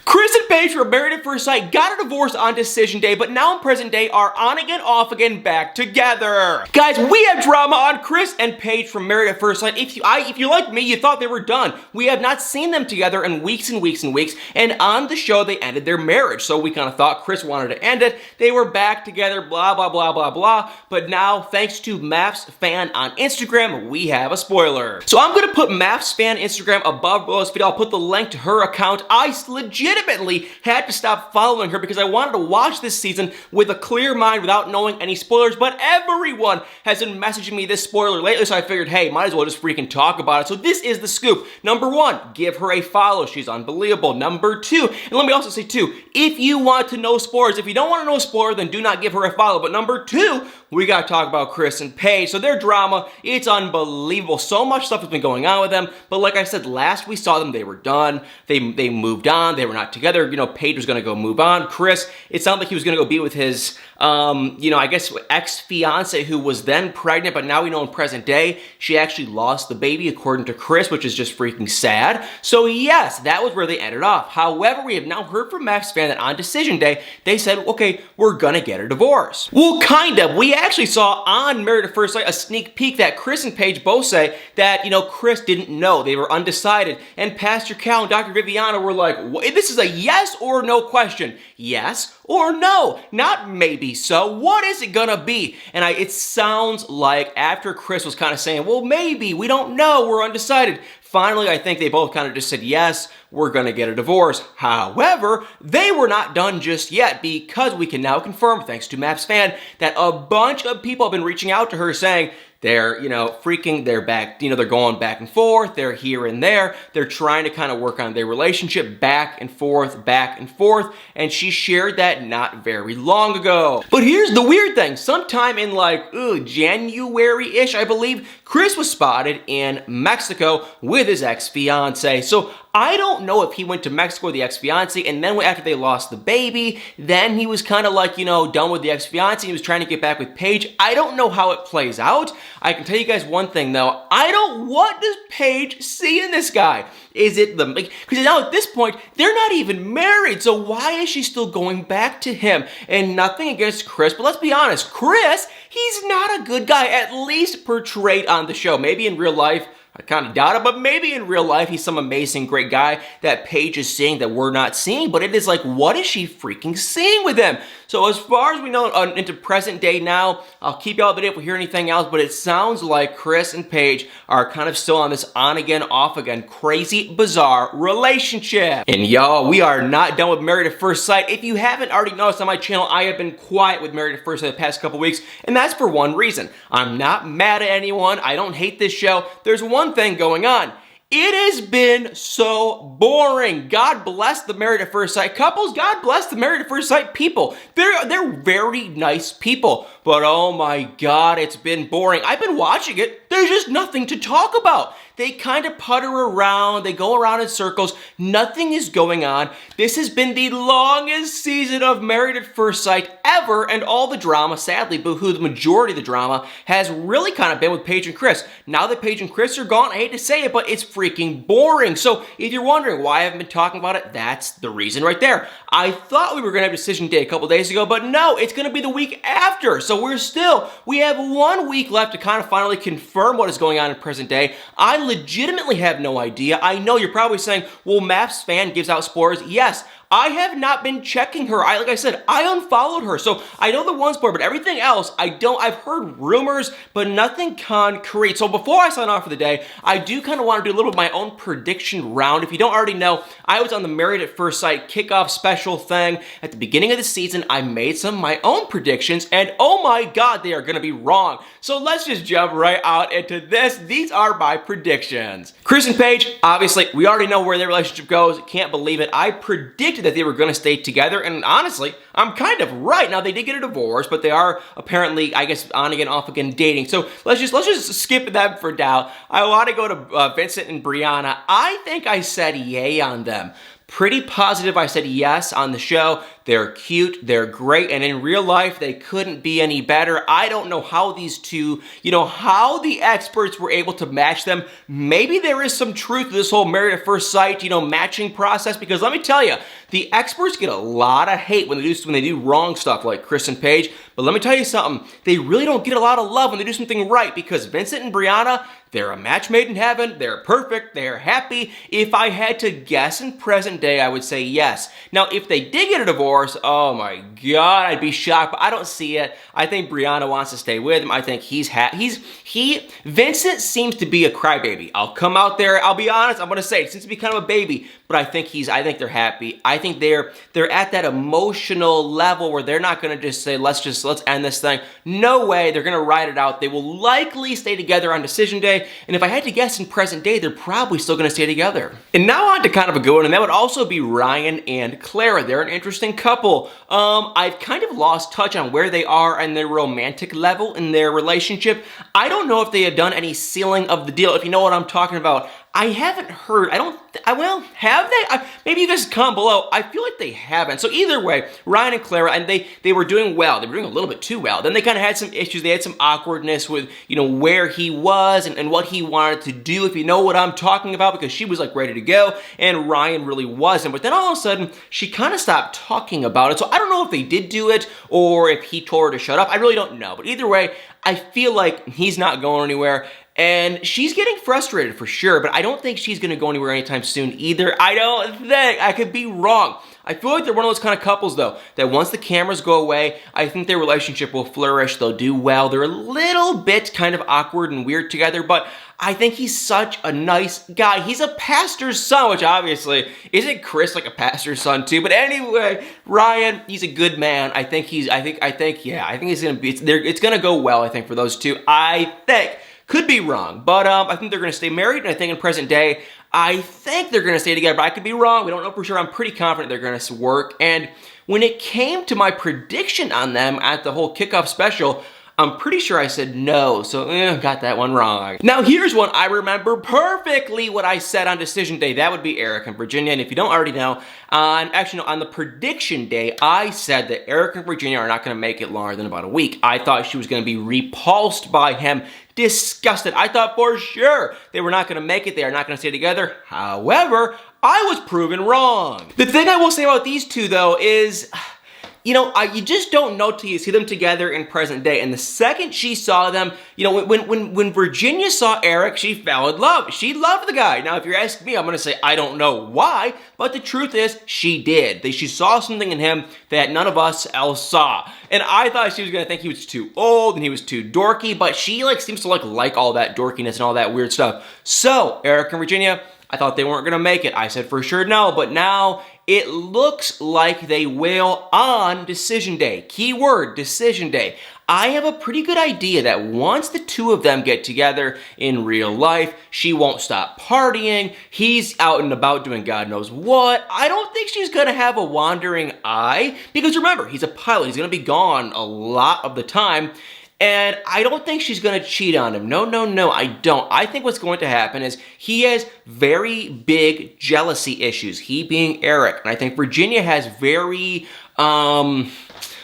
Chris and Paige were married at first sight, got a divorce on decision day, but now in present day are on again, off again, back together. Guys, we have drama on Chris and Paige from Married at First Sight. If you like me, you thought they were done. We have not seen them together in weeks and weeks and weeks, and on the show they ended their marriage. So we kind of thought Chris wanted to end it. They were back together, blah, blah, blah, blah, blah. But now, thanks to Mafs Fan on Instagram, we have a spoiler. So I'm gonna put Mafs Fan Instagram above below this video. I'll put the link to her account. I legitimately had to stop following her because I wanted to watch this season with a clear mind without knowing any spoilers, but everyone has been messaging me this spoiler lately, so I figured, hey, might as well just freaking talk about it. So this is the scoop. Number one, give her a follow. She's unbelievable. Number two, and let me also say too, if you want to know spoilers, if you don't want to know spoilers, then do not give her a follow. But number two, we gotta talk about Chris and Paige. So their drama, it's unbelievable. So much stuff has been going on with them, but like I said, last we saw them, they were done. They moved on. They were not together. You know, Paige was gonna go move on. Chris, it sounded like he was gonna go be with his, I guess ex-fiance who was then pregnant, but now we know in present day, she actually lost the baby according to Chris, which is just freaking sad. So yes, that was where they ended off. However, we have now heard from Mafs Fan that on decision day, they said, okay, we're gonna get a divorce. Well, kind of. We actually saw on Married at First Sight a sneak peek that Chris and Paige both say that, Chris didn't know. They were undecided. And Pastor Cal and Dr. Viviana were like, this is a yes or no question. Yes or no, not maybe so. What is it gonna be? And it sounds like after Chris was kind of saying, well, maybe, we don't know, we're undecided. Finally, I think they both kind of just said, yes, we're gonna get a divorce. However, they were not done just yet because we can now confirm, thanks to Mafs Fan, that a bunch of people have been reaching out to her saying, they're, they're back, they're going back and forth, they're here and there, they're trying to kind of work on their relationship back and forth, and she shared that not very long ago. But here's the weird thing, sometime in January-ish, I believe, Chris was spotted in Mexico with his ex-fiance. So I don't know if he went to Mexico with the ex-fiance, and then after they lost the baby, then he was kind of like, done with the ex-fiance, he was trying to get back with Paige. I don't know how it plays out. I can tell you guys one thing though, what does Paige see in this guy? Is it because now at this point, they're not even married, so why is she still going back to him? And nothing against Chris, but let's be honest, Chris, he's not a good guy, at least portrayed on the show. Maybe in real life, I kind of doubt it, but maybe in real life, he's some amazing, great guy that Paige is seeing that we're not seeing, but it is like, what is she freaking seeing with him? So as far as we know, into present day now, I'll keep y'all updated if we hear anything else, but it sounds like Chris and Paige are kind of still on this on again, off again, crazy, bizarre relationship. And y'all, we are not done with Married at First Sight. If you haven't already noticed on my channel, I have been quiet with Married at First Sight the past couple weeks, and that's for one reason. I'm not mad at anyone. I don't hate this show. There's one thing going on. It has been so boring. God bless the Married at First Sight couples. God bless the Married at First Sight people. They're very nice people. But oh my God, it's been boring. I've been watching it. There's just nothing to talk about. They kind of putter around. They go around in circles. Nothing is going on. This has been the longest season of Married at First Sight ever, and all the drama, sadly, boo-hoo, the majority of the drama has really kind of been with Paige and Chris. Now that Paige and Chris are gone, I hate to say it, but it's freaking boring. So if you're wondering why I haven't been talking about it, that's the reason right there. I thought we were going to have decision day a couple days ago, but no, it's going to be the week after. So we have 1 week left to kind of finally confirm what is going on in present day. I legitimately have no idea. I know you're probably saying, well, Mafs Fan gives out spoilers. Yes, I have not been checking her. Like I said, I unfollowed her. So I know the one spoiler, but everything else, I've heard rumors, but nothing concrete. So before I sign off for the day, I do kind of want to do a little of my own prediction round. If you don't already know, I was on the Married at First Sight kickoff special thing. At the beginning of the season, I made some of my own predictions, and oh my God, they are going to be wrong. So let's just jump right out into this. These are my predictions. Chris and Paige, obviously, we already know where their relationship goes. Can't believe it. I predicted that they were going to stay together, and honestly, I'm kind of right. Now, they did get a divorce, but they are apparently, I guess, on again, off again dating. So let's just skip them for now. I want to go to Vincent and Brianna. I think I said yay on them. Pretty positive I said yes on the show. They're cute, they're great, and in real life, they couldn't be any better. I don't know how these two, how the experts were able to match them. Maybe there is some truth to this whole Married at First Sight, matching process, because let me tell you, the experts get a lot of hate when they do wrong stuff like Chris and Paige, but let me tell you something, they really don't get a lot of love when they do something right, because Vincent and Brianna, they're a match made in heaven, they're perfect, they're happy. If I had to guess in present day, I would say yes. Now, if they did get a divorce, oh my God, I'd be shocked, but I don't see it. I think Brianna wants to stay with him. I think Vincent seems to be a crybaby. I'll come out there, I'll be honest, I'm gonna say it seems to be kind of a baby, but I think they're happy. I think they're at that emotional level where they're not gonna just say, let's end this thing. No way, they're gonna ride it out. They will likely stay together on decision day. And if I had to guess in present day, they're probably still gonna stay together. And now on to kind of a good one, and that would also be Ryan and Clara. They're an interesting couple. I've kind of lost touch on where they are and their romantic level in their relationship. I don't know if they have done any sealing of the deal, if you know what I'm talking about. I haven't heard, have they? Maybe you guys comment below. I feel like they haven't. So either way, Ryan and Clara, and they were doing well. They were doing a little bit too well. Then they kind of had some issues. They had some awkwardness with, where he was and what he wanted to do, if you know what I'm talking about, because she was like ready to go, and Ryan really wasn't. But then all of a sudden, she kind of stopped talking about it. So I don't know if they did do it or if he told her to shut up. I really don't know. But either way, I feel like he's not going anywhere. And she's getting frustrated for sure, but I don't think she's gonna go anywhere anytime soon either. I don't think. I could be wrong. I feel like they're one of those kind of couples though, that once the cameras go away, I think their relationship will flourish, they'll do well. They're a little bit kind of awkward and weird together, but I think he's such a nice guy. He's a pastor's son, which obviously, isn't Chris like a pastor's son too? But anyway, Ryan, he's a good man. I think he's gonna go well, I think, for those two. I think. Could be wrong, but I think they're going to stay married, and I think in present day, I think they're going to stay together, but I could be wrong. We don't know for sure. I'm pretty confident they're going to work, and when it came to my prediction on them at the whole kickoff special, I'm pretty sure I said no, so got that one wrong. Now here's one I remember perfectly what I said on decision day. That would be Eric and Virginia, and if you don't already know, on the prediction day, I said that Eric and Virginia are not gonna make it longer than about a week. I thought she was gonna be repulsed by him, disgusted. I thought for sure they were not gonna make it. They are not gonna stay together. However, I was proven wrong. The thing I will say about these two though is, you just don't know till you see them together in present day. And the second she saw them, when Virginia saw Eric, she fell in love. She loved the guy. Now, if you're asking me, I'm gonna say I don't know why, but the truth is she did. She saw something in him that none of us else saw. And I thought she was gonna think he was too old and he was too dorky, but she seems to like all that dorkiness and all that weird stuff. So, Eric and Virginia, I thought they weren't gonna make it. I said for sure no, but now it looks like they will on decision day. Keyword, decision day. I have a pretty good idea that once the two of them get together in real life, she won't stop partying. He's out and about doing God knows what. I don't think she's gonna have a wandering eye, because remember, he's a pilot. He's gonna be gone a lot of the time. And I don't think she's gonna cheat on him. No, I don't. I think what's going to happen is he has very big jealousy issues, he being Eric. And I think Virginia has very,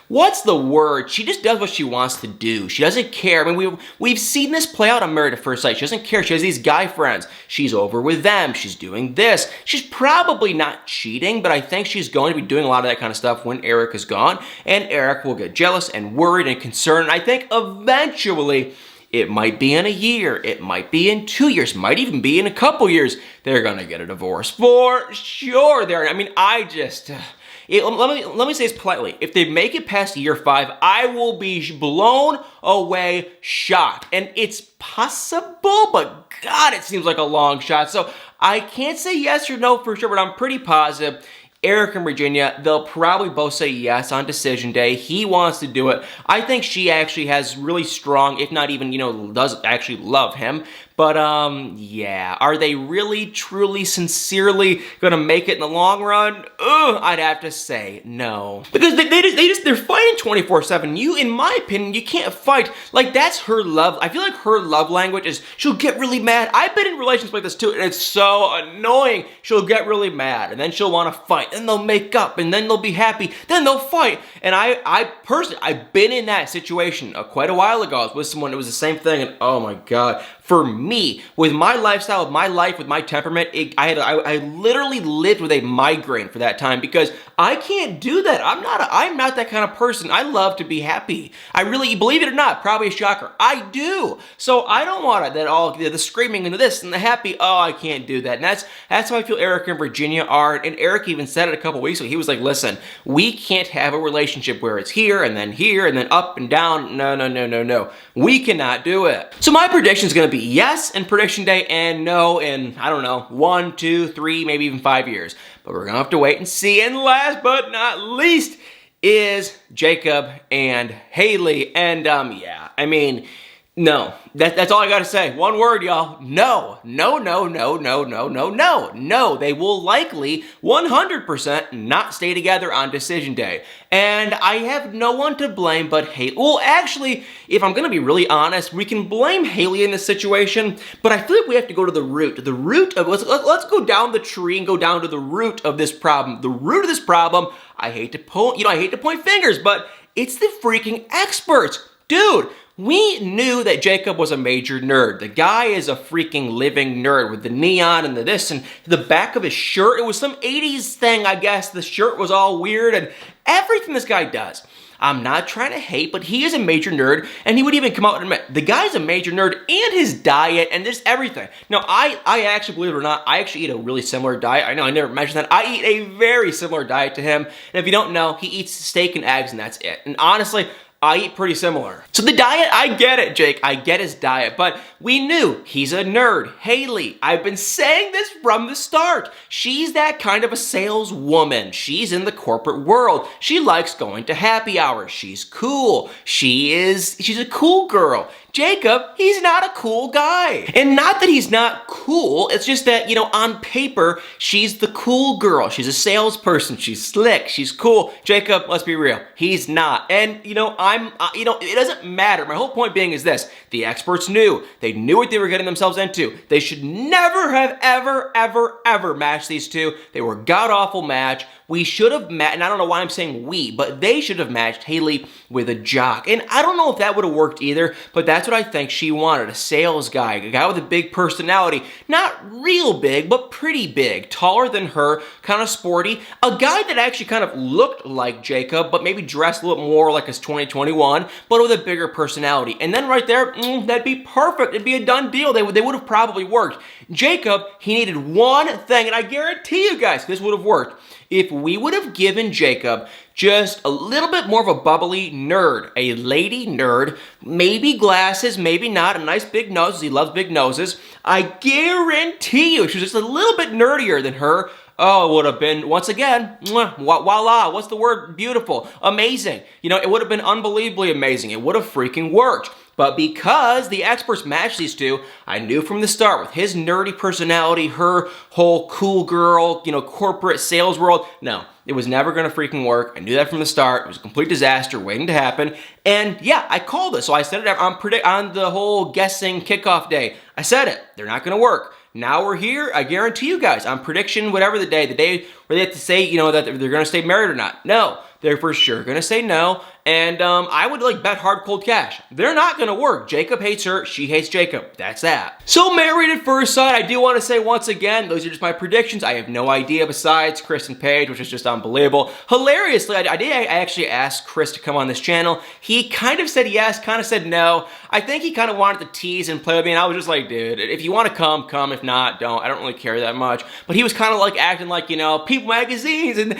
what's the word? She just does what she wants to do. She doesn't care. I mean, we've seen this play out on Married at First Sight. She doesn't care. She has these guy friends. She's over with them. She's doing this. She's probably not cheating, but I think she's going to be doing a lot of that kind of stuff when Eric is gone, and Eric will get jealous and worried and concerned. And I think eventually, it might be in a year, it might be in 2 years, might even be in a couple years, they're gonna get a divorce. For sure. Let me say this politely. If they make it past year 5, I will be blown away, shocked. And it's possible, but God, it seems like a long shot. So I can't say yes or no for sure, but I'm pretty positive. Eric and Virginia, they'll probably both say yes on decision day. He wants to do it. I think she actually has really strong, if not even, does actually love him. But, yeah. Are they really, truly, sincerely gonna make it in the long run? Ugh, I'd have to say no. Because they're fighting 24/7. In my opinion, you can't fight. Like, that's her love. I feel like her love language is she'll get really mad. I've been in relationships like this too, and it's so annoying. She'll get really mad, and then she'll want to fight, and they'll make up, and then they'll be happy, then they'll fight. And I personally, I've been in that situation quite a while ago. I was with someone, it was the same thing, and oh my God. For me, with my lifestyle, with my life, with my temperament, I literally lived with a migraine for that time because I can't do that. I'm not that kind of person. I love to be happy. I really, believe it or not, probably a shocker, I do. So I don't want it, that all the screaming and this and the happy. Oh, I can't do that. And that's how I feel Erica and Virginia are. And Eric even said it a couple weeks ago. He was like, listen, we can't have a relationship where it's here and then up and down. No. We cannot do it. So my prediction is going to be yes in prediction day and no in, I don't know, 1, 2, 3, maybe even 5 years. But we're gonna have to wait and see. And last but not least is Jacob and Haley. And yeah, I mean, no. That's all I gotta say. One word, y'all. No. No. They will likely 100% not stay together on decision day. And I have no one to blame but Haley. Well, actually, if I'm gonna be really honest, we can blame Haley in this situation, but I feel like we have to go to the root. The root of, let's go down the tree and go down to the root of this problem. The root of this problem, I hate to point fingers, but it's the freaking experts. Dude, we knew that Jacob was a major nerd. The guy is a freaking living nerd with the neon and the this and the back of his shirt. It was some 80s thing, I guess. The shirt was all weird and everything this guy does. I'm not trying to hate, but he is a major nerd, and he would even come out and admit, the guy's a major nerd, and his diet, and just everything. Now, I actually, believe it or not, I actually eat a really similar diet. I know I never mentioned that. I eat a very similar diet to him, and if you don't know, he eats steak and eggs, and that's it. And honestly, I eat pretty similar. So the diet, I get it, Jake. I get his diet, but we knew he's a nerd. Haley, I've been saying this from the start. She's that kind of a saleswoman. She's in the corporate world. She likes going to happy hours. She's cool. She's a cool girl. Jacob, he's not a cool guy. And not that he's not cool, it's just that, on paper, she's the cool girl. She's a salesperson. She's slick. She's cool. Jacob, let's be real. He's not. And, it doesn't matter. My whole point being is this. The experts knew. They knew what they were getting themselves into. They should never have ever matched these two. They were a god-awful match. We should have matched, and I don't know why I'm saying we, but they should have matched Haley with a jock. And I don't know if that would have worked either, but that's what I think she wanted. A sales guy, a guy with a big personality. Not real big, but pretty big. Taller than her, kind of sporty. A guy that actually kind of looked like Jacob, but maybe dressed a little more like his 2021, but with a bigger personality. And then right there, that'd be perfect. It'd be a done deal. They would have probably worked. Jacob, he needed one thing, and I guarantee you guys this would have worked. If we would have given Jacob just a little bit more of a bubbly nerd, a lady nerd, maybe glasses, maybe not, a nice big nose, he loves big noses, I guarantee you, if she was just a little bit nerdier than her, oh, it would have been, once again, voila, what's the word? Beautiful, amazing. It would have been unbelievably amazing. It would have freaking worked. But because the experts matched these two, I knew from the start with his nerdy personality, her whole cool girl, corporate sales world, no, it was never gonna freaking work. I knew that from the start. It was a complete disaster waiting to happen. And yeah, I called it. So I said it on the whole guessing kickoff day. I said it, they're not gonna work. Now we're here, I guarantee you guys, on prediction, whatever the day where they have to say, that they're gonna stay married or not. No, they're for sure gonna say no. And I would bet hard cold cash. They're not gonna work. Jacob hates her, she hates Jacob. That's that. So married at first sight, I do want to say once again, those are just my predictions. I have no idea besides Chris and Paige, which is just unbelievable. Hilariously, I actually asked Chris to come on this channel. He kind of said yes, kind of said no. I think he kind of wanted to tease and play with me, and I was just like, dude, if you want to come. If not, don't. I don't really care that much. But he was kind of acting like, People magazines, and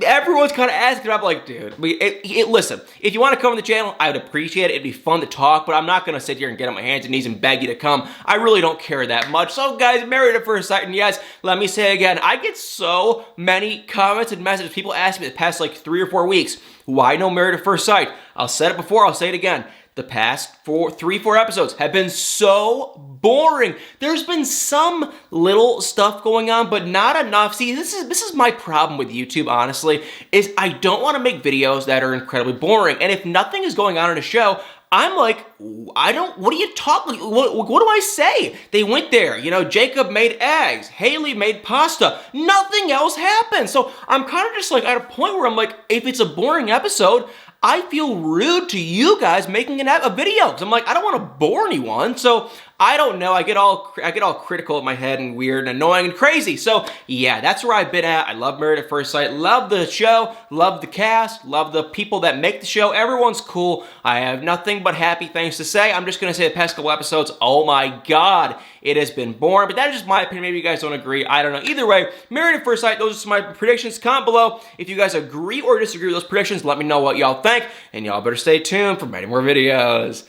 everyone's kind of asking. I'm like, dude, listen, if you want to come on the channel, I would appreciate it. It'd be fun to talk, but I'm not going to sit here and get on my hands and knees and beg you to come. I really don't care that much. So guys, married at first sight, and yes, let me say again, I get so many comments and messages. People ask me the past 3 or 4 weeks, why no married at first sight? I'll say it before, I'll say it again. the past 4 episodes have been so boring. There's been some little stuff going on, but not enough. See, this is my problem with YouTube, honestly, is I don't want to make videos that are incredibly boring. And if nothing is going on in a show, I'm like, what are you talking, what do I say? They went there, you know, Jacob made eggs, Haley made pasta, nothing else happened. So I'm kind of just like at a point where I'm like, if it's a boring episode, I feel rude to you guys making a video, because I'm like, I don't want to bore anyone. So I don't know, I get all critical in my head and weird and annoying and crazy. So yeah, that's where I've been at. I love Married at First Sight, love the show, love the cast, love the people that make the show. Everyone's cool. I have nothing but happy things to say. I'm just gonna say the past couple episodes, oh my God, it has been boring, but that is just my opinion. Maybe you guys don't agree. I don't know. Either way, Married at First Sight, those are some of my predictions. Comment below if you guys agree or disagree with those predictions. Let me know what y'all think, and y'all better stay tuned for many more videos.